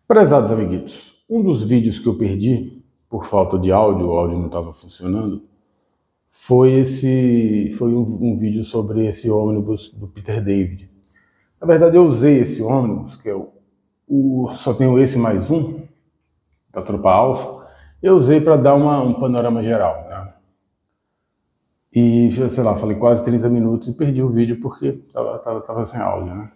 Prezados amiguitos, um dos vídeos que eu perdi por falta de áudio, o áudio não estava funcionando, foi um vídeo sobre esse ônibus do Peter David. Na verdade, eu usei esse ônibus, que é só tenho esse mais um, da Tropa Alfa, eu usei para dar um panorama geral, né? E, sei lá, falei quase 30 minutos e perdi o vídeo porque estava sem áudio, né?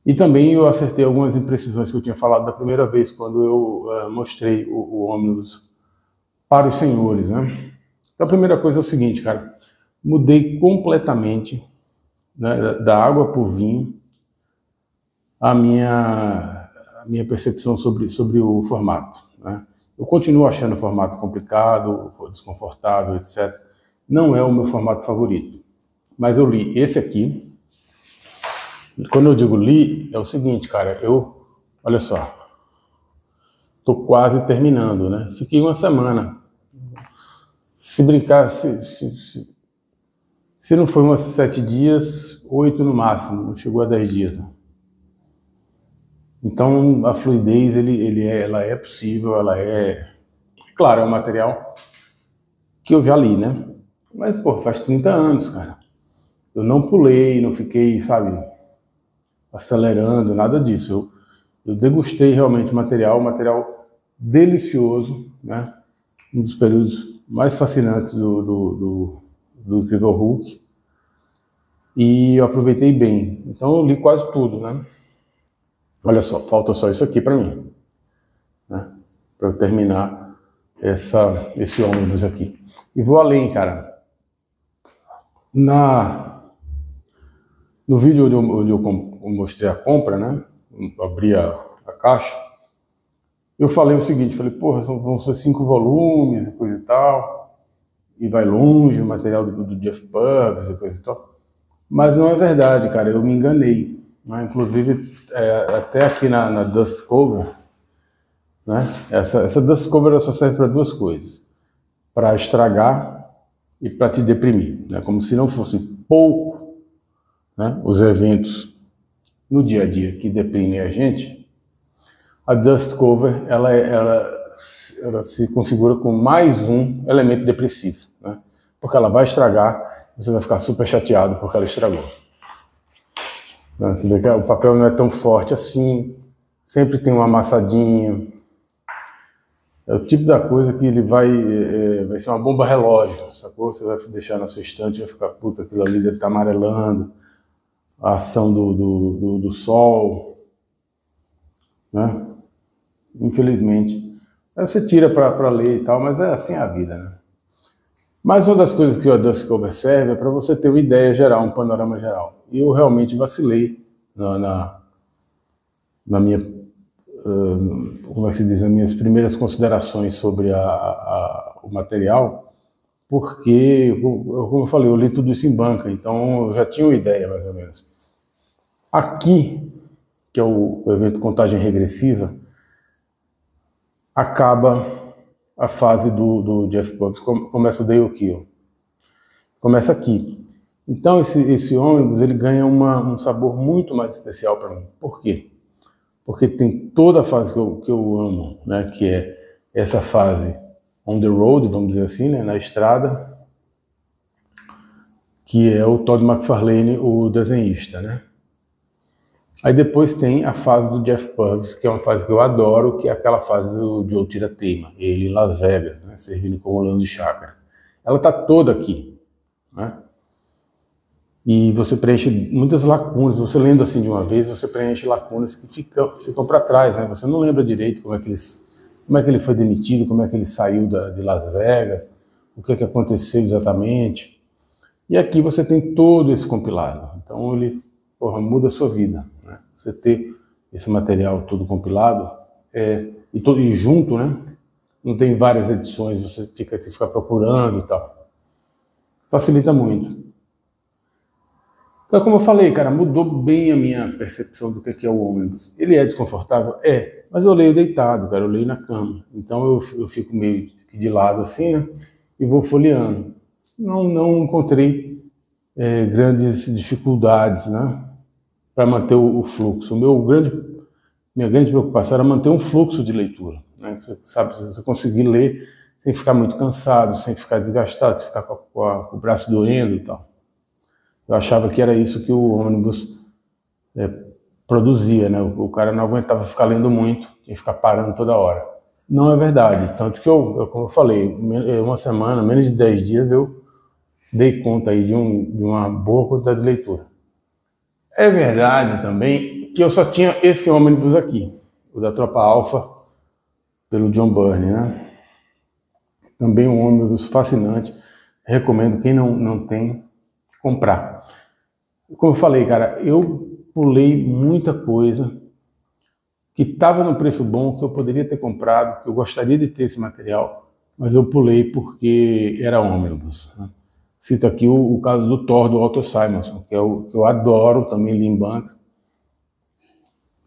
E também eu acertei algumas imprecisões que eu tinha falado da primeira vez, quando eu mostrei o ônibus para os senhores, né? Então a primeira coisa é o seguinte, cara, mudei completamente, né, da água para o vinho a minha percepção sobre o formato, né? Eu continuo achando o formato complicado, desconfortável, etc. Não é o meu formato favorito, mas eu li esse aqui. E quando eu digo li, é o seguinte, cara, olha só, tô quase terminando, né? Fiquei uma semana. Se brincar, se não foi umas 7 dias, 8 no máximo, não chegou a 10 dias, né? Então a fluidez, ela é possível, claro, é um material que eu já li, né? Mas, pô, faz 30 anos, cara. Eu não pulei, não fiquei, sabe, acelerando, nada disso. Eu degustei realmente o material delicioso, né? Um dos períodos mais fascinantes do Incrível Hulk. E eu aproveitei bem. Então eu li quase tudo, né? Olha só, falta só isso aqui para mim, né? Para eu terminar esse ônibus aqui. E vou além, cara. No vídeo onde eu mostrei a compra, né? Eu abri a caixa. Eu falei o seguinte, falei, porra, vão ser 5 volumes e coisa e tal, e vai longe o material do Jeff Purves e coisa e tal. Mas não é verdade, cara, eu me enganei, né? Inclusive, até aqui na Dust Cover, né? Essa Dust Cover ela só serve para duas coisas, para estragar e para te deprimir, né? Como se não fosse pouco, né, os eventos no dia a dia que deprimem a gente. A Dust Cover, ela se configura com mais um elemento depressivo, né? Porque ela vai estragar, você vai ficar super chateado porque ela estragou. Você vê que o papel não é tão forte assim, sempre tem um amassadinho. É o tipo da coisa que ele vai ser uma bomba relógio, sacou? Você vai deixar na sua estante e vai ficar, puta, aquilo ali deve estar amarelando, a ação do sol, né? Infelizmente. Aí você tira para ler e tal, mas é assim a vida, né? Mas uma das coisas que a Dust Cover serve é para você ter uma ideia geral, um panorama geral. E eu realmente vacilei na minha, como é que se diz, nas minhas primeiras considerações sobre o material, porque, como eu falei, eu li tudo isso em banca, então eu já tinha uma ideia, mais ou menos. Aqui, que é o evento Contagem Regressiva, acaba a fase do Jeff Purves, começa o Day Kill. Começa aqui. Então esse ônibus ele ganha um sabor muito mais especial para mim. Por quê? Porque tem toda a fase que eu amo, né? Que é essa fase on the road, vamos dizer assim, né? Na estrada, que é o Todd McFarlane, o desenhista, né? Aí depois tem a fase do Jeff Purves, que é uma fase que eu adoro, que é aquela fase do Joe Tira-Teima, ele em Las Vegas, né, servindo como leão de chácara. Ela está toda aqui, né? E você preenche muitas lacunas, você lendo assim de uma vez, você preenche lacunas que ficam para trás, né? Você não lembra direito como é que ele foi demitido, como é que ele saiu de Las Vegas, o que aconteceu exatamente. E aqui você tem todo esse compilado, então ele, porra, muda a sua vida, né? Você ter esse material todo compilado e junto, né? Não tem várias edições, você tem que ficar procurando e tal. Facilita muito. Então, como eu falei, cara, mudou bem a minha percepção do que é o ônibus. Ele é desconfortável? É, mas eu leio deitado, cara, eu leio na cama. Então eu fico meio que de lado assim, né? E vou folheando. Não encontrei grandes dificuldades, né, para manter o fluxo. minha grande preocupação era manter um fluxo de leitura, né? Você sabe, se você conseguir ler sem ficar muito cansado, sem ficar desgastado, sem ficar com o braço doendo e tal. Eu achava que era isso que o ônibus produzia, né? O cara não aguentava ficar lendo muito, tinha que ficar parando toda hora. Não é verdade, tanto que como eu falei, uma semana, menos de 10 dias, eu dei conta aí de uma boa quantidade de leitura. É verdade também que eu só tinha esse ônibus aqui, o da Tropa Alfa, pelo John Byrne, né? Também um ônibus fascinante, recomendo quem não tem, comprar. Como eu falei, cara, eu pulei muita coisa que estava no preço bom, que eu poderia ter comprado, que eu gostaria de ter esse material, mas eu pulei porque era ônibus, né? Cito aqui o caso do Thor, do Otto Simonson, que eu adoro, também li em banca.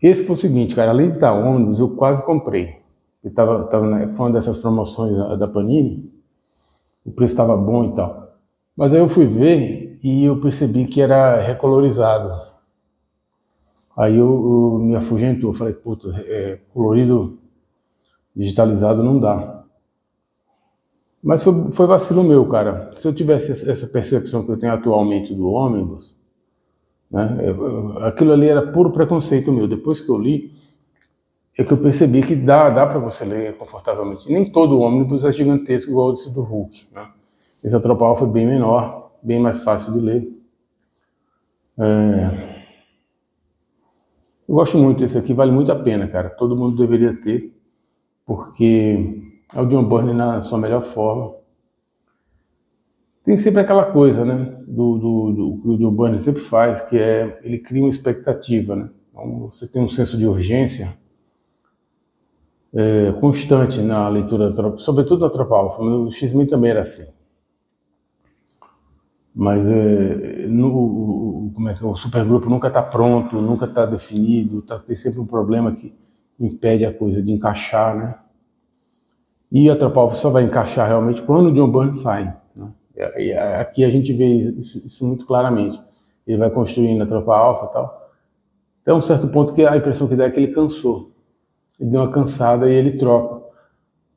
Esse foi o seguinte, cara, além de estar ônibus, eu quase comprei. Foi uma dessas promoções da Panini, o preço estava bom e tal. Mas aí eu fui ver e eu percebi que era recolorizado. Aí eu me afugentou, falei, puta, colorido digitalizado não dá. Mas foi vacilo meu, cara. Se eu tivesse essa percepção que eu tenho atualmente do ônibus, né, aquilo ali era puro preconceito meu. Depois que eu li, é que eu percebi que dá para você ler confortavelmente. Nem todo ônibus é gigantesco igual esse do Hulk, né? Esse da Tropa Alfa é bem menor, bem mais fácil de ler. Eu gosto muito desse aqui, vale muito a pena, cara. Todo mundo deveria ter, porque é o John Byrne na sua melhor forma. Tem sempre aquela coisa, né, que o John Byrne sempre faz, que ele cria uma expectativa, né? Então, você tem um senso de urgência constante na leitura da Tropa, sobretudo da Tropa Alfa. O X-Men também era assim. Mas o supergrupo nunca está pronto, nunca está definido, tem sempre um problema que impede a coisa de encaixar, né? E a Tropa Alfa só vai encaixar realmente quando o John Byrne sai, né? E aqui a gente vê isso muito claramente. Ele vai construindo a Tropa Alfa e tal. Até um certo ponto que a impressão que dá é que ele cansou. Ele deu uma cansada e ele troca.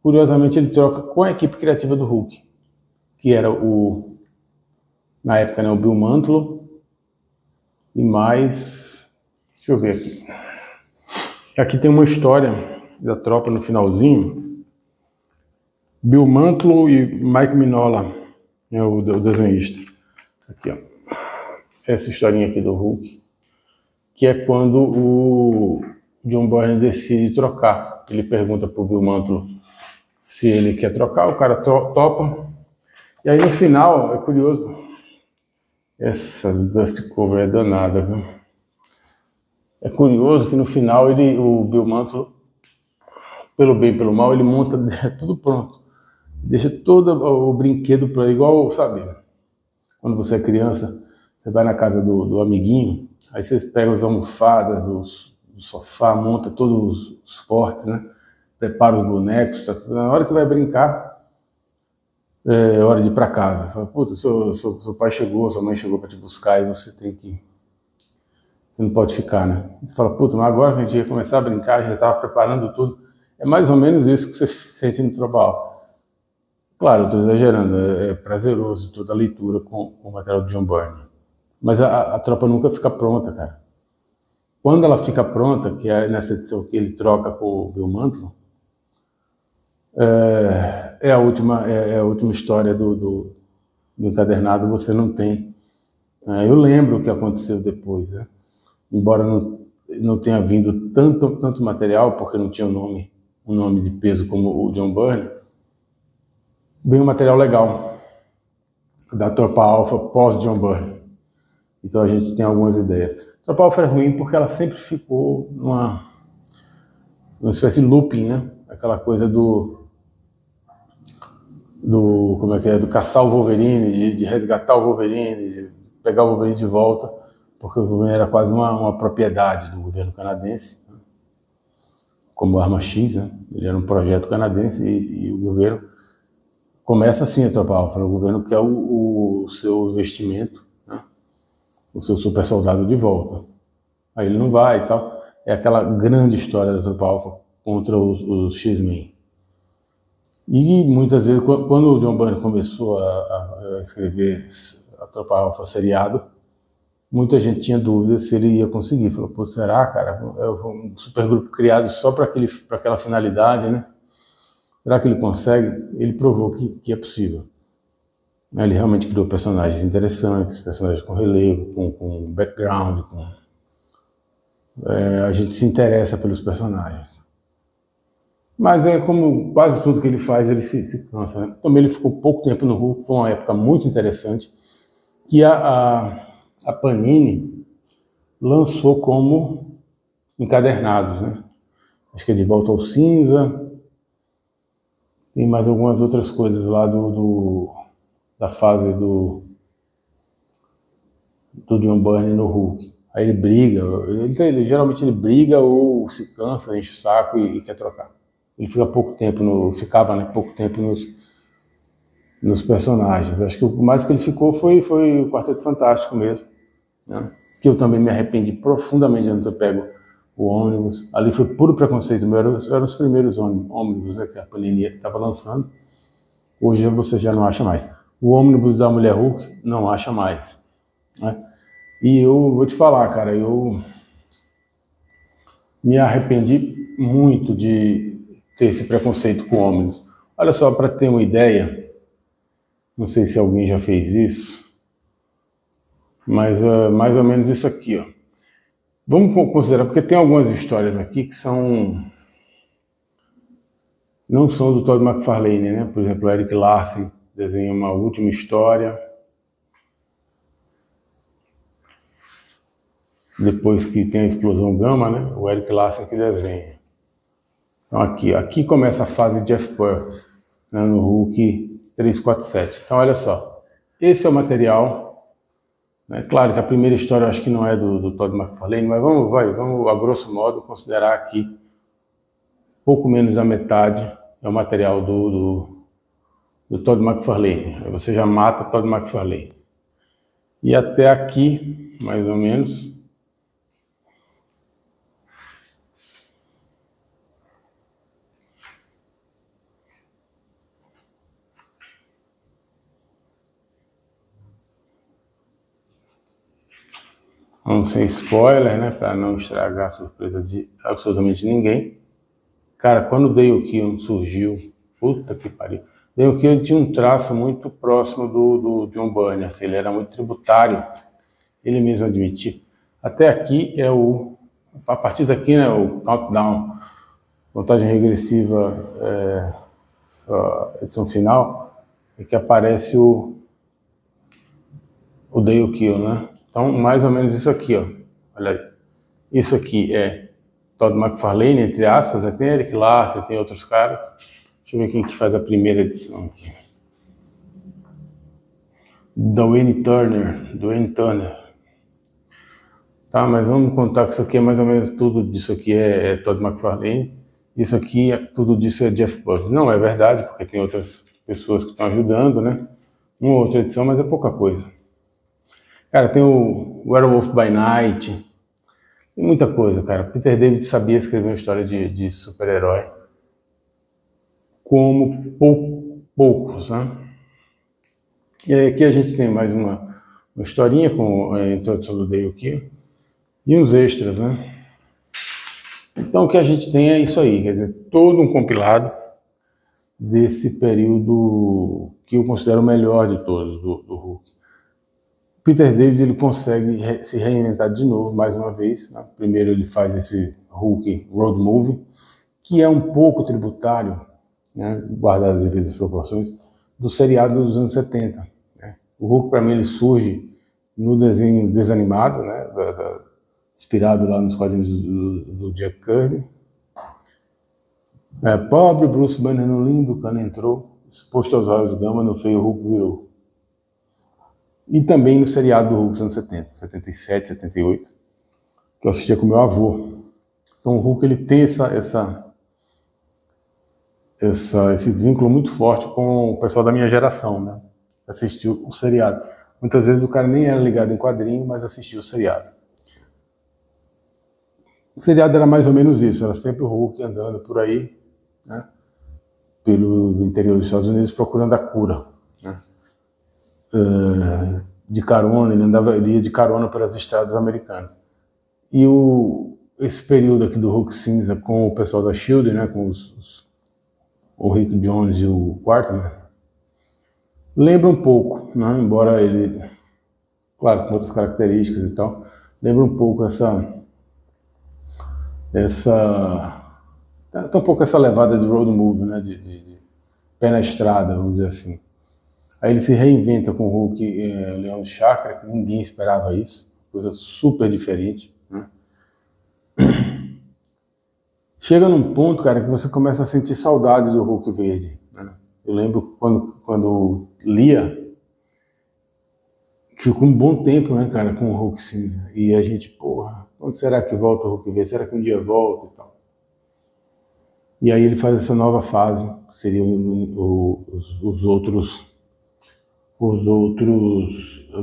Curiosamente, ele troca com a equipe criativa do Hulk, que era na época, né, o Bill Mantlo e mais... Deixa eu ver aqui. Aqui tem uma história da Tropa no finalzinho. Bill Mantlo e Mike Mignola, o desenhista. Aqui, ó. Essa historinha aqui do Hulk, que é quando o John Byrne decide trocar. Ele pergunta pro Bill Mantlo se ele quer trocar, o cara topa. E aí no final, é curioso, essas dust cover é danada, viu? É curioso que no final o Bill Mantlo, pelo bem e pelo mal, ele monta tudo pronto. Deixa todo o brinquedo para igual, sabe? Quando você é criança, você vai na casa do amiguinho, aí você pega as almofadas, o sofá, monta todos os fortes, né? Prepara os bonecos, tá tudo. Na hora que vai brincar, é hora de ir para casa. Fala, puta, seu pai chegou, sua mãe chegou para te buscar e você não pode ficar, né? Você fala, puta, mas agora que a gente ia começar a brincar, a gente estava preparando tudo. É mais ou menos isso que você sente no Tropa Alfa. Claro, eu estou exagerando, é prazeroso toda a leitura com o material do John Byrne. Mas a Tropa nunca fica pronta, cara. Quando ela fica pronta, que é nessa edição que ele troca com o Bill Mantlo, é a última história do encadernado, você não tem. Eu lembro o que aconteceu depois, né? Embora não tenha vindo tanto material, porque não tinha um nome de peso como o John Byrne, veio um material legal da Tropa Alfa pós-John Byrne. Então a gente tem algumas ideias. A Tropa Alfa é ruim porque ela sempre ficou numa espécie de looping, né? Aquela coisa como é que é, do caçar o Wolverine, de resgatar o Wolverine, de pegar o Wolverine de volta, porque o Wolverine era quase uma propriedade do governo canadense, né? Como arma X, né? Ele era um projeto canadense e o governo começa assim a Tropa Alfa, o governo quer o seu investimento, né? O seu super soldado de volta. Aí ele não vai e tal. é aquela grande história da Tropa Alpha contra os X-Men. E muitas vezes, quando o John Byrne começou a escrever a Tropa Alpha seriado, muita gente tinha dúvidas se ele ia conseguir. Falou, pô, será, cara? É um supergrupo criado só para aquela finalidade, né? Será que ele consegue? Ele provou que é possível. Ele realmente criou personagens interessantes, personagens com relevo, com background, a gente se interessa pelos personagens. Mas é como quase tudo que ele faz, ele se cansa, né? Também ele ficou pouco tempo no Hulk, foi uma época muito interessante, que a Panini lançou como encadernados, né? Acho que é De Volta ao Cinza, tem mais algumas outras coisas lá da fase do John Byrne no Hulk. Aí ele briga, geralmente ele briga ou se cansa, enche o saco e quer trocar. Ele fica pouco tempo pouco tempo nos personagens. Acho que o mais que ele ficou foi o Quarteto Fantástico mesmo, né? Que eu também me arrependi profundamente de não ter pego o ônibus. Ali foi puro preconceito meu, eram os primeiros ônibus, né, que a Panini estava lançando. Hoje você já não acha mais. O ônibus da Mulher Hulk não acha mais, né? E eu vou te falar, cara, eu me arrependi muito de ter esse preconceito com ônibus. Olha só, para ter uma ideia, não sei se alguém já fez isso, mas mais ou menos isso aqui, ó. Vamos considerar, porque tem algumas histórias aqui que não são do Todd McFarlane, né? Por exemplo, o Eric Larsen desenha uma última história, depois que tem a explosão gama, né? O Eric Larsen que desenha. Então aqui começa a fase de Jeff Purvis, né, no Hulk 347. Então olha só, esse é o material, né? Claro que a primeira história eu acho que não é do Todd McFarlane, mas vamos a grosso modo considerar aqui pouco menos da metade é o material do Todd McFarlane. Aí você já mata Todd McFarlane. E até aqui, mais ou menos, vamos sem spoiler, né, para não estragar a surpresa de absolutamente ninguém. Cara, quando o Dale Keown surgiu, puta que pariu. Dale Keown tinha um traço muito próximo do John Byrne, assim, ele era muito tributário, ele mesmo admitia. Até aqui a partir daqui, né, o countdown, contagem regressiva, a edição final, é que aparece o Dale Keown, né? Então, mais ou menos isso aqui, ó. Olha aí. Isso aqui é Todd McFarlane, entre aspas, né? Tem Eric Larsen, tem outros caras. Deixa eu ver quem que faz a primeira edição aqui. Dwayne Turner. Tá, mas vamos contar que isso aqui é mais ou menos tudo disso aqui é Todd McFarlane. Isso aqui, tudo disso é Jeff Purvis. Não é verdade, porque tem outras pessoas que estão ajudando, né? Uma outra edição, mas é pouca coisa. Cara, tem o Werewolf by Night, tem muita coisa, cara. Peter David sabia escrever uma história de super-herói como poucos, né? E aí aqui a gente tem mais uma historinha com a introdução do Dale Keown e uns extras, né? Então o que a gente tem é isso aí, quer dizer, todo um compilado desse período que eu considero o melhor de todos do Hulk. Peter David ele consegue se reinventar de novo, mais uma vez, né? Primeiro ele faz esse Hulk Road Movie, que é um pouco tributário, né, guardado as devidas proporções, do seriado dos anos 70. Né? O Hulk, para mim, ele surge no desenho desanimado, né, inspirado lá nos quadrinhos do Jack Kirby. Pobre Bruce Banner no lindo cano entrou, exposto aos raios gama, no feio Hulk virou. E também no seriado do Hulk dos anos 70, 77, 78, que eu assistia com meu avô. Então o Hulk ele tem esse vínculo muito forte com o pessoal da minha geração, né? Assistiu o seriado. Muitas vezes o cara nem era ligado em quadrinho, mas assistiu o seriado. O seriado era mais ou menos isso, era sempre o Hulk andando por aí, né, pelo interior dos Estados Unidos procurando a cura, né? De carona, ele ia de carona pelas estradas americanas. E esse período aqui do Hulk cinza com o pessoal da SHIELD, né, com o Rick Jones e o Quarterman, lembra um pouco, né, embora ele, claro, com outras características e tal, lembra um pouco tá um pouco essa levada de road movie, né, de pé na estrada, vamos dizer assim. Aí ele se reinventa com o Hulk Leão de Chácara, que ninguém esperava isso, coisa super diferente, né? Chega num ponto, cara, que você começa a sentir saudades do Hulk verde, né? Eu lembro quando lia, ficou um bom tempo, né, cara, com o Hulk cinza. E a gente, porra, quando será que volta o Hulk verde? Será que um dia volta e tal? E aí ele faz essa nova fase, que seriam os outros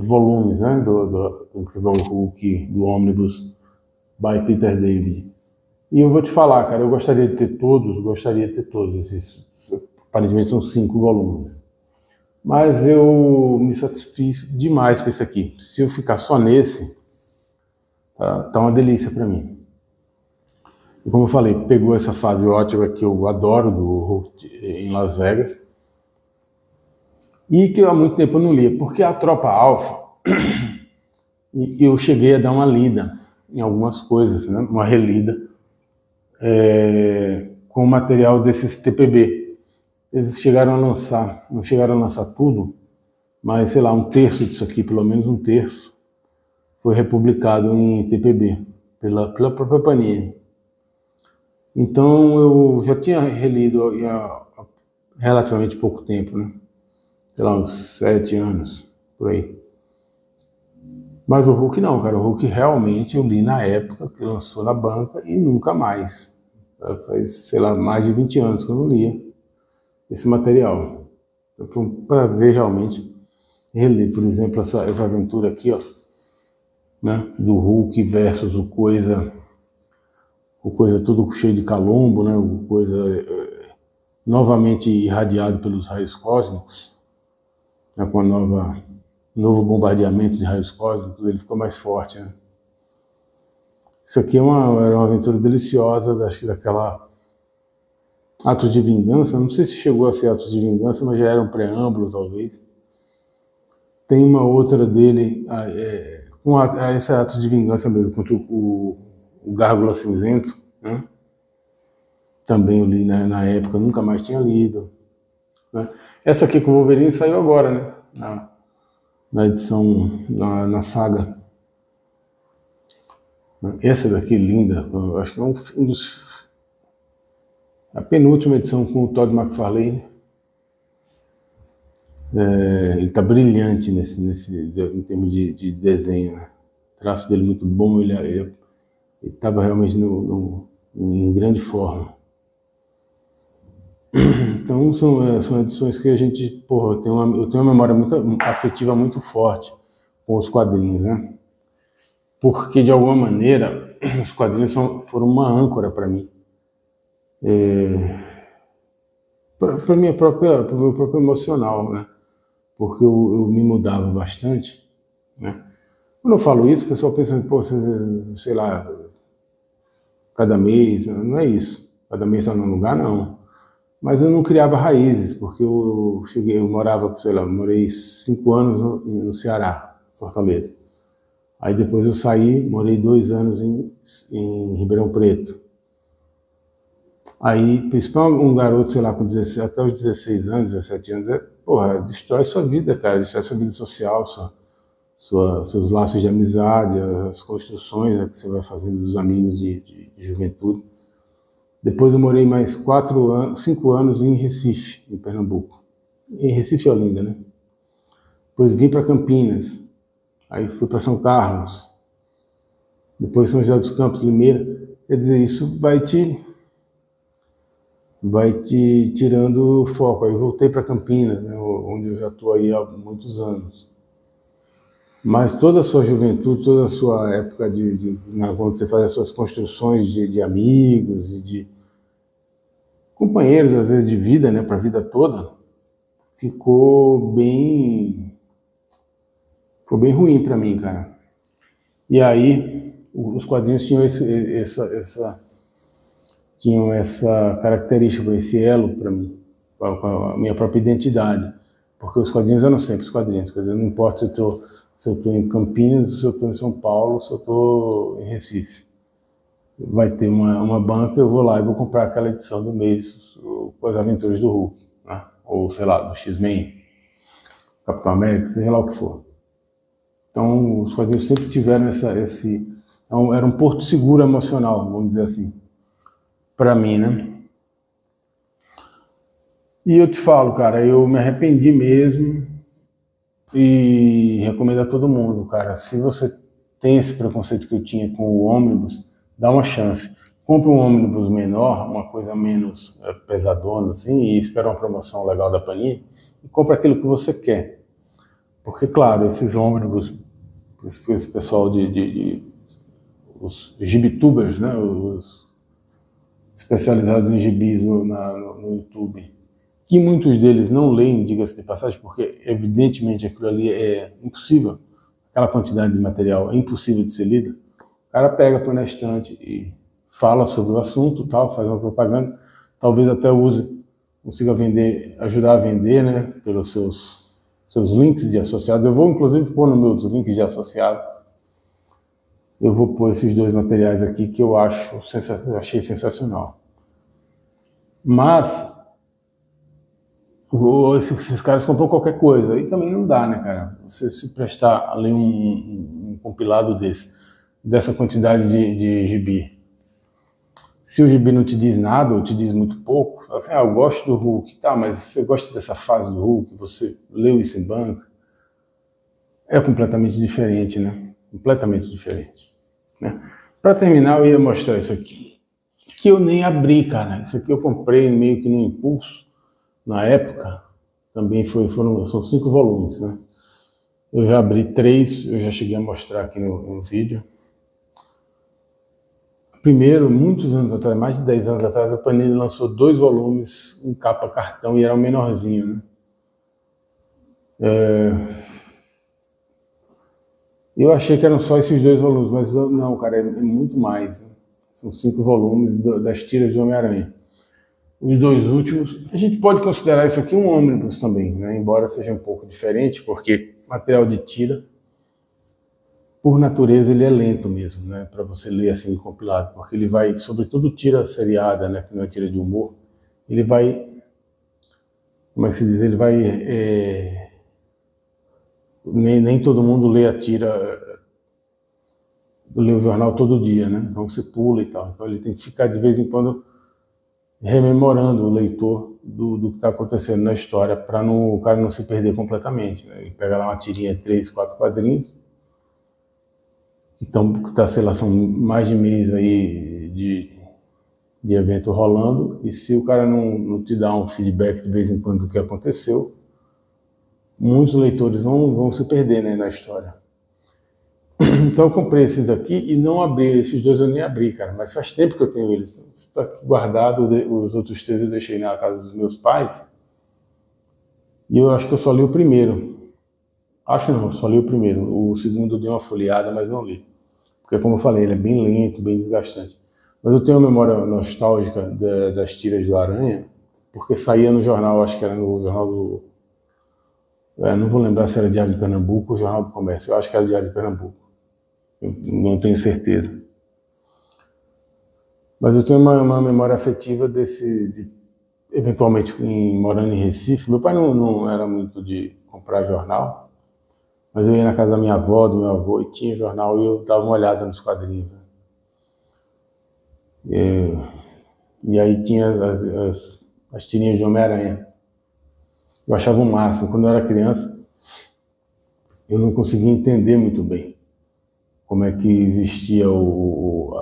volumes, né, do Incrível Hulk, do Omnibus, by Peter David. E eu vou te falar, cara, eu gostaria de ter todos, esses, aparentemente são 5 volumes. Mas eu me satisfiz demais com esse aqui. Se eu ficar só nesse, tá uma delícia para mim. E como eu falei, pegou essa fase ótima que eu adoro do Hulk em Las Vegas, e que há muito tempo eu não lia, porque a Tropa Alpha, eu cheguei a dar uma lida em algumas coisas, né? Uma relida, com o material desses TPB. Eles chegaram a lançar, não chegaram a lançar tudo, mas sei lá, um terço disso aqui, pelo menos um terço, foi republicado em TPB, pela própria Panini. Então eu já tinha relido há relativamente pouco tempo, né? Sei lá, uns 7 anos, por aí. Mas o Hulk não, cara. O Hulk realmente eu li na época que lançou na banca e nunca mais. Faz, sei lá, mais de 20 anos que eu não lia esse material. Então foi um prazer realmente reler, por exemplo, essa aventura aqui, ó, né, do Hulk versus o Coisa tudo cheio de calombo, né, o Coisa novamente irradiado pelos raios cósmicos, né, com a novo bombardeamento de raios cósmicos, ele ficou mais forte, né? Isso aqui era uma aventura deliciosa, acho que daquela Atos de Vingança, não sei se chegou a ser Atos de Vingança, mas já era um preâmbulo, talvez. Tem uma outra dele, com esse Atos de Vingança mesmo, contra o Gárgula Cinzento, né? Também eu li, né, na época, nunca mais tinha lido, né? Essa aqui com o Wolverine saiu agora, né? Na edição, na saga. Essa daqui linda, eu acho que é um dos... A penúltima edição com o Todd McFarlane. Ele está brilhante em termos de desenho, né? O traço dele muito bom, ele estava realmente em grande forma. Então são edições que a gente, porra, eu tenho uma memória muito afetiva muito forte com os quadrinhos, né? Porque de alguma maneira os quadrinhos foram uma âncora para mim, para o meu próprio emocional, né? Porque eu me mudava bastante, né? Quando eu falo isso, o pessoal pensa, pô, sei lá, cada mês, não é isso. Cada mês está num lugar, não. Mas eu não criava raízes, porque eu morava, sei lá, morei 5 anos no Ceará, Fortaleza. Aí depois eu saí, morei 2 anos em Ribeirão Preto. Aí, principalmente um garoto, sei lá, com 16, até os 16 anos, 17 anos, porra, destrói sua vida, cara, destrói sua vida social, seus laços de amizade, as construções, né, que você vai fazendo dos amigos de juventude. Depois eu morei mais 5 anos em Recife, em Pernambuco. Em Recife e Olinda, né? Depois vim para Campinas. Aí fui para São Carlos. Depois São José dos Campos, Limeira. Quer dizer, isso vai te tirando o foco. Aí voltei para Campinas, né, onde eu já estou aí há muitos anos. Mas toda a sua juventude, toda a sua época quando você faz as suas construções de amigos e de companheiros, às vezes, de vida, né, para a vida toda, ficou bem ruim para mim, cara. E aí, os quadrinhos tinham essa característica, esse elo para mim, com a minha própria identidade. Porque os quadrinhos eram sempre os quadrinhos. Quer dizer, não importa se eu estou em Campinas, se eu estou em São Paulo, se eu estou em Recife. Vai ter uma banca, eu vou lá e vou comprar aquela edição do mês com as aventuras do Hulk, né? Ou sei lá, do X-Men, Capitão América, seja lá o que for. Então, os quadrinhos sempre tiveram era um porto seguro emocional, vamos dizer assim, para mim, né? E eu te falo, cara, eu me arrependi mesmo e recomendo a todo mundo, cara, se você tem esse preconceito que eu tinha com o ônibus, dá uma chance. Compre um ônibus menor, uma coisa menos pesadona, assim, e espera uma promoção legal da Panini, e compra aquilo que você quer. Porque, claro, esses ônibus, esse pessoal os gibitubers, né, os especializados em gibis no YouTube, que muitos deles não leem, diga-se de passagem, porque evidentemente aquilo ali é impossível, aquela quantidade de material é impossível de ser lida. O cara pega, põe na estante e fala sobre o assunto, tal, faz uma propaganda, talvez até consiga vender, ajudar a vender, né, pelos seus links de associados. Eu vou inclusive pôr nos meus links de associado. Eu vou pôr esses dois materiais aqui que eu achei sensacional. Mas esses caras compram qualquer coisa, e também não dá, né, cara? Você se prestar a ler um compilado dessa quantidade de gibi. Se o gibi não te diz nada, ou te diz muito pouco, assim, eu gosto do Hulk, tá, mas você gosta dessa fase do Hulk, você leu isso em banca, é completamente diferente, né? Completamente diferente, né? Para terminar, eu ia mostrar isso aqui, que eu nem abri, cara. Isso aqui eu comprei meio que no impulso, na época. Também são 5 volumes, né? Eu já abri 3, eu já cheguei a mostrar aqui no vídeo. Primeiro, muitos anos atrás, mais de 10 anos atrás, a Panini lançou 2 volumes em capa cartão e era um menorzinho, né? Eu achei que eram só esses 2 volumes, mas não, cara, é muito mais, né? São 5 volumes das tiras do Homem-Aranha. Os 2 últimos, a gente pode considerar isso aqui um ônibus também, né? Embora seja um pouco diferente, porque material de tira, por natureza, ele é lento mesmo, né? Para você ler assim compilado, porque ele vai, sobretudo tira seriada, né? Que não é tira de humor, ele vai, como é que se diz? Ele vai, nem todo mundo lê lê o jornal todo dia, né? Então você pula e tal. Então ele tem que ficar de vez em quando rememorando o leitor do que está acontecendo na história, para o cara não se perder completamente, né? Ele pega lá uma tirinha, 3, 4 quadrinhos, que sei lá, são mais de mês aí de evento rolando, e se o cara não te dá um feedback de vez em quando do que aconteceu, muitos leitores vão se perder, né, na história. Então eu comprei esses aqui e não abri, esses 2 eu nem abri, cara, mas faz tempo que eu tenho eles. Está aqui guardado, os outros 3 eu deixei na casa dos meus pais, e eu acho que eu só li o primeiro. Acho não, só li o primeiro. O segundo eu dei uma folheada, mas não li. Porque, como eu falei, ele é bem lento, bem desgastante. Mas eu tenho uma memória nostálgica das tiras do Aranha, porque saía no jornal, acho que era no jornal do... não vou lembrar se era Diário de Pernambuco ou Jornal do Comércio. Eu acho que era Diário de Pernambuco. Eu não tenho certeza. Mas eu tenho uma memória afetiva eventualmente, morando em Recife. Meu pai não era muito de comprar jornal, mas eu ia na casa da minha avó, do meu avô, e tinha jornal, e eu dava uma olhada nos quadrinhos. E aí tinha as tirinhas de Homem-Aranha. Eu achava o máximo. Quando eu era criança, eu não conseguia entender muito bem como é que existia o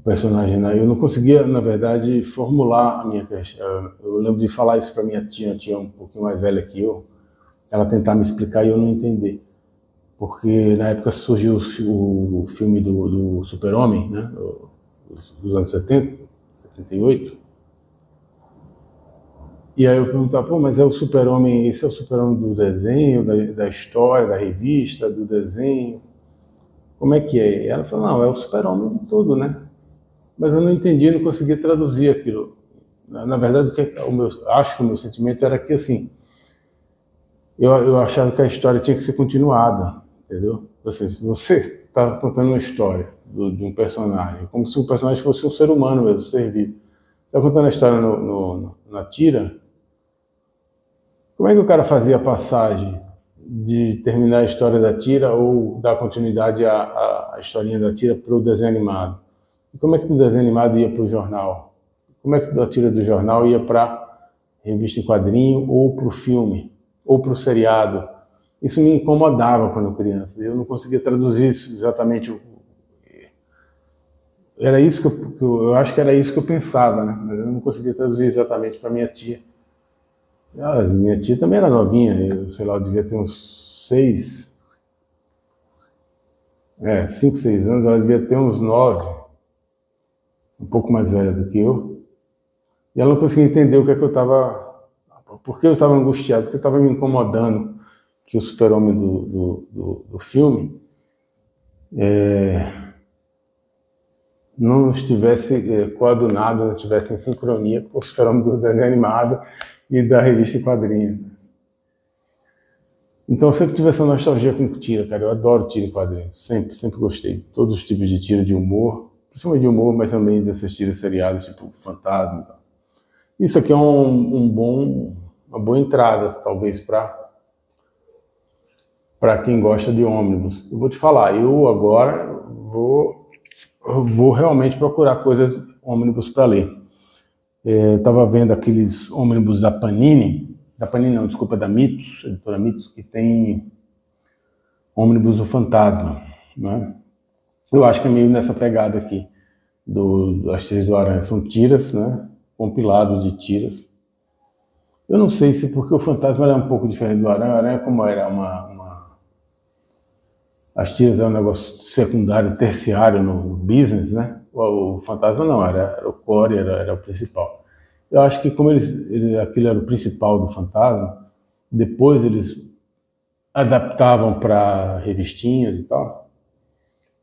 personagem. Eu não conseguia, na verdade, formular a minha questão. Eu lembro de falar isso para minha tia um pouquinho mais velha que eu, ela tentar me explicar e eu não entender. porque na época surgiu o filme do Super-Homem, né? Dos anos 70, 78. E aí eu perguntava, pô, mas é o Super-Homem, esse é o Super-Homem do desenho, da história, da revista, do desenho? Como é que é? E ela falou, não, é o Super-Homem de tudo, né? Mas eu não entendi, não conseguia traduzir aquilo. Na verdade, acho que o meu sentimento era que, assim, eu achava que a história tinha que ser continuada, entendeu? Assim, se você está contando uma história de um personagem, como se o personagem fosse um ser humano mesmo, um ser vivo. Você está contando a história na tira, como é que o cara fazia a passagem de terminar a história da tira ou dar continuidade à historinha da tira para o desenho animado? E como é que o desenho animado ia para o jornal? Como é que a tira do jornal ia para revista em quadrinho ou para o filme? Ou para o seriado? Isso me incomodava quando criança. Eu não conseguia traduzir isso exatamente. Era isso que eu acho que era isso que eu pensava, né? Mas eu não conseguia traduzir exatamente para minha tia. Minha tia também era novinha, eu sei lá, eu devia ter uns 5, 6 anos, ela devia ter uns 9, um pouco mais velha do que eu. E ela não conseguia entender o que é que eu estava, por que eu estava angustiado, porque eu estava me incomodando que o Super-Homem do filme não estivesse coadunado, não estivesse em sincronia com o Super-Homem do desenho animado e da revista em quadrinho. Então eu sempre tive essa nostalgia com tira, cara. Eu adoro tira em quadrinho, sempre gostei. Todos os tipos de tira de humor, principalmente de humor, mas também dessas tiras seriadas, tipo Fantasma e tal. Isso aqui é uma boa entrada, talvez, para quem gosta de ônibus. Eu vou te falar, eu agora vou realmente procurar coisas ônibus para ler. Eu estava vendo aqueles ônibus da Panini não, desculpa, da Mitos, editora Mitos, que tem ônibus do Fantasma, né? Eu acho que é meio nessa pegada aqui das tiras do Aranha. São tiras, né? Compilados de tiras. Eu não sei se porque o Fantasma era um pouco diferente do Aranha. O Aranha, como era as tiras eram um negócio secundário, terciário no business, né? O Fantasma não, era o core, era o principal. Eu acho que como aquilo era o principal do Fantasma, depois eles adaptavam para revistinhas e tal.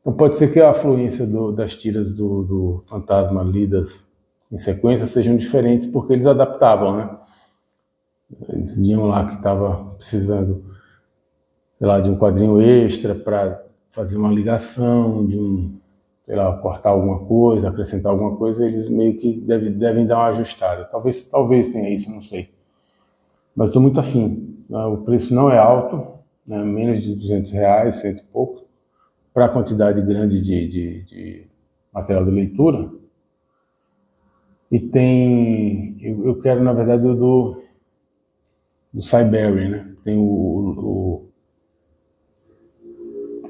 Então pode ser que a afluência das tiras do Fantasma lidas em sequência sejam diferentes, porque eles adaptavam, né? Eles viam lá que estava precisando, sei lá, de um quadrinho extra para fazer uma ligação, sei lá, cortar alguma coisa, acrescentar alguma coisa, eles meio que devem dar uma ajustada. Talvez tenha isso, não sei. Mas estou muito afim. O preço não é alto, né? Menos de R$200, cento e pouco, para a quantidade grande de material de leitura. E eu quero, na verdade, do Cyberry, né? Tem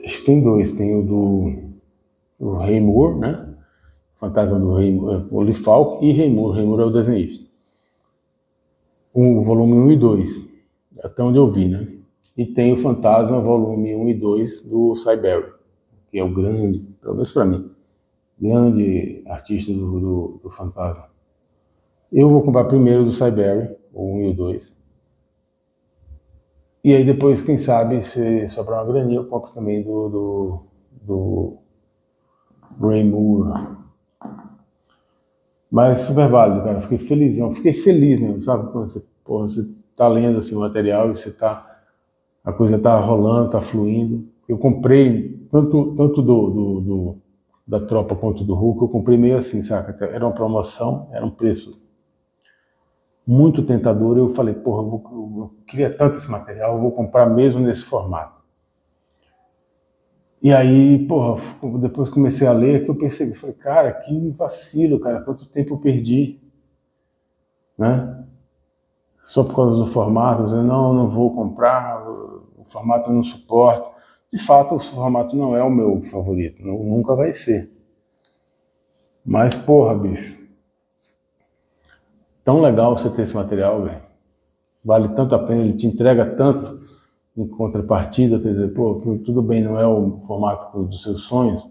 acho que tem dois, tem o Ray Moore, né? Fantasma do Ray Moore, o Lee Falk e Ray Moore é o desenhista. O volume 1 e 2, até onde eu vi, né? E tem o Fantasma, volume 1 e 2 do Cyberry, que é o grande, pelo menos para mim, grande artista do Fantasma. Eu vou comprar primeiro do Cyberry, o 1 e o 2. E aí depois, quem sabe, se sobrar uma graninha, eu compro também do Ray Moore. Mas super válido, cara. Fiquei felizão. Fiquei feliz mesmo, sabe? Quando você tá lendo assim, o material e a coisa tá rolando, tá fluindo. Eu comprei tanto da Tropa quanto do Hulk, eu comprei meio assim, saca? Era uma promoção, era um preço muito tentador. Eu falei, porra, eu queria tanto esse material, eu vou comprar mesmo nesse formato. E aí, porra, depois comecei a ler, que eu percebi, falei, cara, que vacilo, cara, quanto tempo eu perdi, né? Só por causa do formato, dizendo, não vou comprar, o formato eu não suporto. De fato, o formato não é o meu favorito, nunca vai ser. Mas, porra, bicho, tão legal você ter esse material, velho. Vale tanto a pena, ele te entrega tanto em contrapartida, quer dizer, pô, tudo bem, não é o formato dos seus sonhos.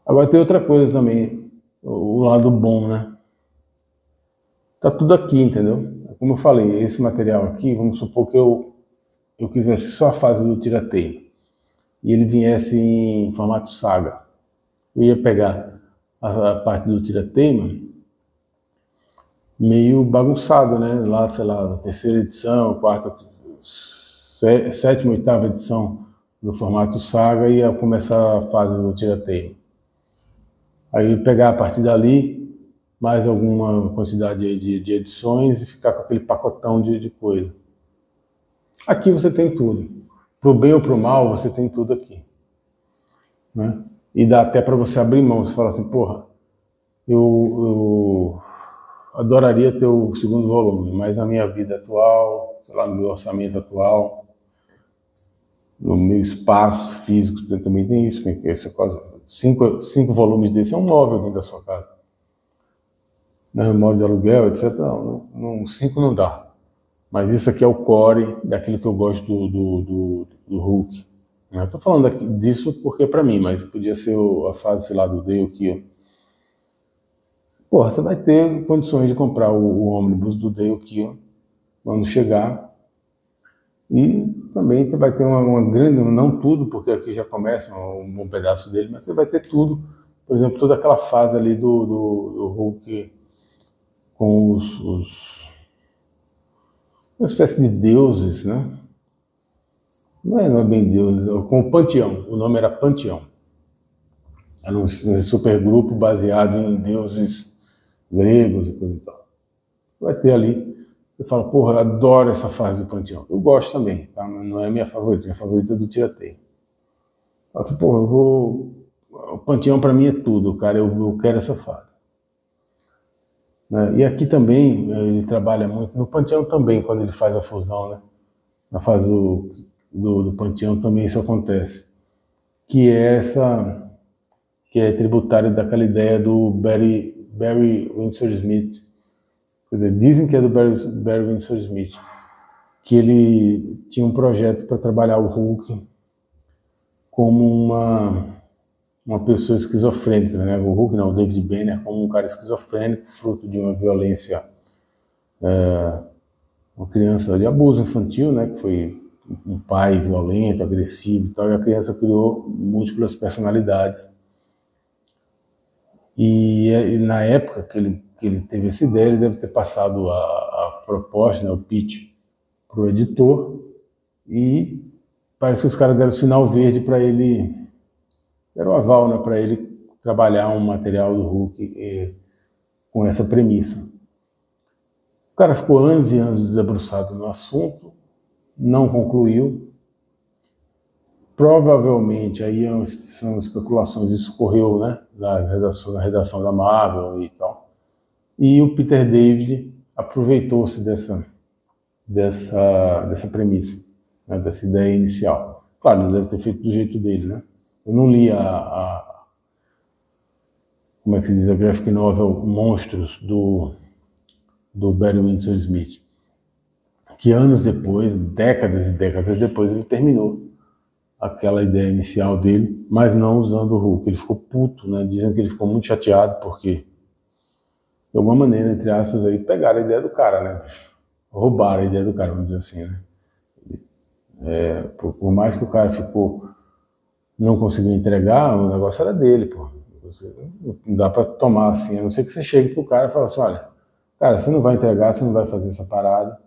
Agora tem outra coisa também, o lado bom, né? Tá tudo aqui, entendeu? Como eu falei, esse material aqui, vamos supor que eu quisesse só a fase do tirateio e ele viesse em formato saga. Eu ia pegar a parte do tirateima meio bagunçado, né? Lá, sei lá, terceira edição, quarta, sétima, oitava edição do formato saga e ia começar a fase do tirateima. Aí eu ia pegar a partir dali mais alguma quantidade de edições e ficar com aquele pacotão de coisa. Aqui você tem tudo. Pro bem ou pro mal, você tem tudo aqui. Né? E dá até para você abrir mão. Você fala assim, porra, eu adoraria ter o segundo volume, mas na minha vida atual, sei lá, no meu orçamento atual, no meu espaço físico, também tem isso. Tem essa coisa. 5 volumes desse é um móvel dentro da sua casa. Na memória de aluguel, etc. Não, 5 não dá. Mas isso aqui é o core daquilo que eu gosto do Hulk. Eu estou falando disso porque é para mim, mas podia ser a fase, sei lá, do Dale Keown. Porra, você vai ter condições de comprar o ônibus do Dale Keown quando chegar. E também você vai ter uma grande, não tudo, porque aqui já começa um bom pedaço dele, mas você vai ter tudo. Por exemplo, toda aquela fase ali do Hulk com uma espécie de deuses, né? Não é bem deuses, com o Panteão. O nome era Panteão. Era um supergrupo baseado em deuses gregos e coisa e tal. Vai ter ali, eu falo, porra, eu adoro essa fase do Panteão. Eu gosto também, tá? Mas não é minha favorita é do Tirateio. Eu falo assim, porra, o Panteão para mim é tudo, cara, eu quero essa fase. Né? E aqui também, ele trabalha muito, no Panteão também, quando ele faz a fusão, né? Na fase do Panteão também isso acontece. Que é tributário daquela ideia do Barry Windsor Smith. Quer dizer, dizem que é do Barry Windsor Smith, que ele tinha um projeto para trabalhar o Hulk como uma pessoa esquizofrênica, né? O Hulk não, o David Banner como um cara esquizofrênico, fruto de uma violência, uma criança de abuso infantil, né? Que foi um pai violento, agressivo e tal, e a criança criou múltiplas personalidades. E na época que ele teve essa ideia, ele deve ter passado a proposta, né, o pitch, para o editor, e parece que os caras deram sinal verde para ele, deram o aval, né, para ele trabalhar um material do Hulk com essa premissa. O cara ficou anos e anos debruçado no assunto, não concluiu. Provavelmente, aí são especulações, isso correu, né, na redação da Marvel e tal. E o Peter David aproveitou-se dessa premissa, né, dessa ideia inicial. Claro, ele deve ter feito do jeito dele, né? Eu não li como é que se diz, a graphic novel Monstros, do Barry Windsor Smith, que anos depois, décadas e décadas depois, ele terminou aquela ideia inicial dele, mas não usando o Hulk. Ele ficou puto, né? Dizem que ele ficou muito chateado porque, de alguma maneira, entre aspas, aí pegaram a ideia do cara, né? Roubaram a ideia do cara, vamos dizer assim, né? Por mais que o cara não conseguiu entregar, o negócio era dele, pô. Não dá pra tomar assim, a não ser que você chegue pro cara e fale assim, olha, cara, você não vai entregar, você não vai fazer essa parada.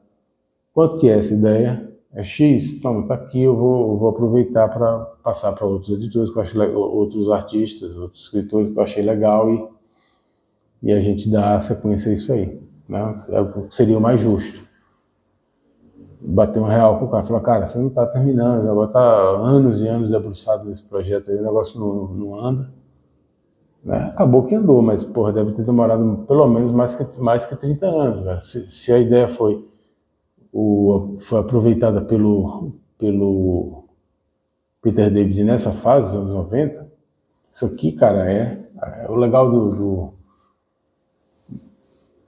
Quanto que é essa ideia? É X? Toma, tá aqui, eu vou aproveitar para passar para outros editores, que eu achei, outros artistas, outros escritores que eu achei legal e a gente dá sequência a isso aí, né? É o que seria o mais justo. Bater um real pro cara, falar, cara, você não tá terminando, agora tá anos e anos debruçado nesse projeto aí, o negócio não anda. Né? Acabou que andou, mas porra, deve ter demorado pelo menos mais que 30 anos, velho. Se a ideia foi aproveitada pelo Peter David nessa fase dos anos 90, isso aqui, cara, é o legal do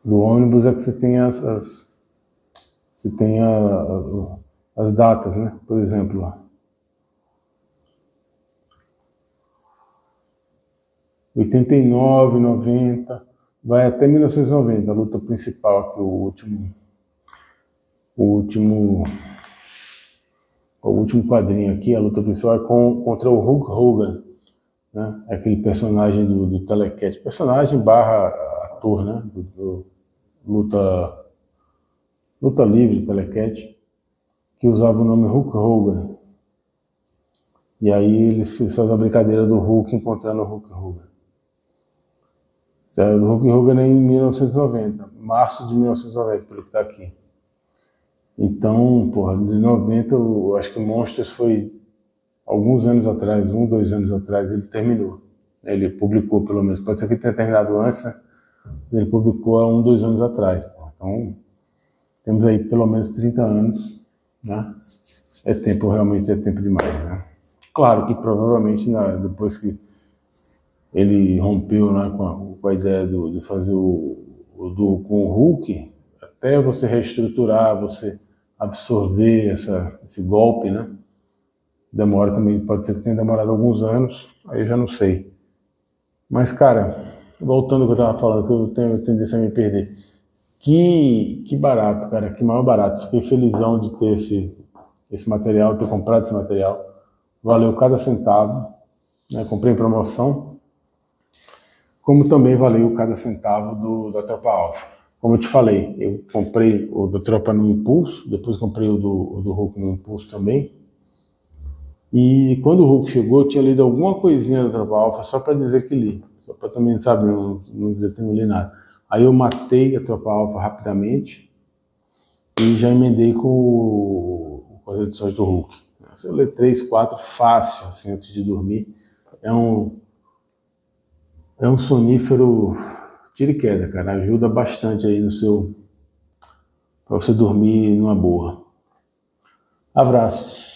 ônibus é que você tem as datas, né? Por exemplo, ó, 89, 90, vai até 1990, a luta principal aqui, o último, o último quadrinho aqui, a luta principal é contra o Hulk Hogan, né? Aquele personagem do Telecat, personagem barra ator, né? Luta livre, Telecat, que usava o nome Hulk Hogan. E aí ele fez a brincadeira do Hulk encontrando o Hulk Hogan. O Hulk Hogan é em 1990, março de 1990, pelo que está aqui. Então, porra, de 90, eu acho que Monstros foi alguns anos atrás, 2 anos atrás, ele terminou. Ele publicou, pelo menos, pode ser que tenha terminado antes, né? Ele publicou há 2 anos atrás. Porra. Então, temos aí pelo menos 30 anos, né? É tempo, realmente é tempo demais, né? Claro que provavelmente, depois que ele rompeu, né, com a ideia de fazer com o Hulk, até você reestruturar, você absorver esse golpe, né? Demora também, pode ser que tenha demorado alguns anos, aí eu já não sei. Mas, cara, voltando ao que eu estava falando, que eu tenho tendência a me perder. Que barato, cara, que maior barato. Fiquei felizão de ter esse material, ter comprado esse material. Valeu cada centavo, né? Comprei em promoção. Como também valeu cada centavo da Tropa Alpha. Como eu te falei, eu comprei o da Tropa no Impulso, depois comprei o do Hulk no Impulso também. E quando o Hulk chegou, eu tinha lido alguma coisinha da Tropa Alpha, só para dizer que li. Só para também, sabe, não dizer que não li nada. Aí eu matei a Tropa Alpha rapidamente e já emendei com as edições do Hulk. Eu ler 3, 4 fácil, assim, antes de dormir. É um sonífero tira e queda, cara. Ajuda bastante aí para você dormir numa boa. Abraços.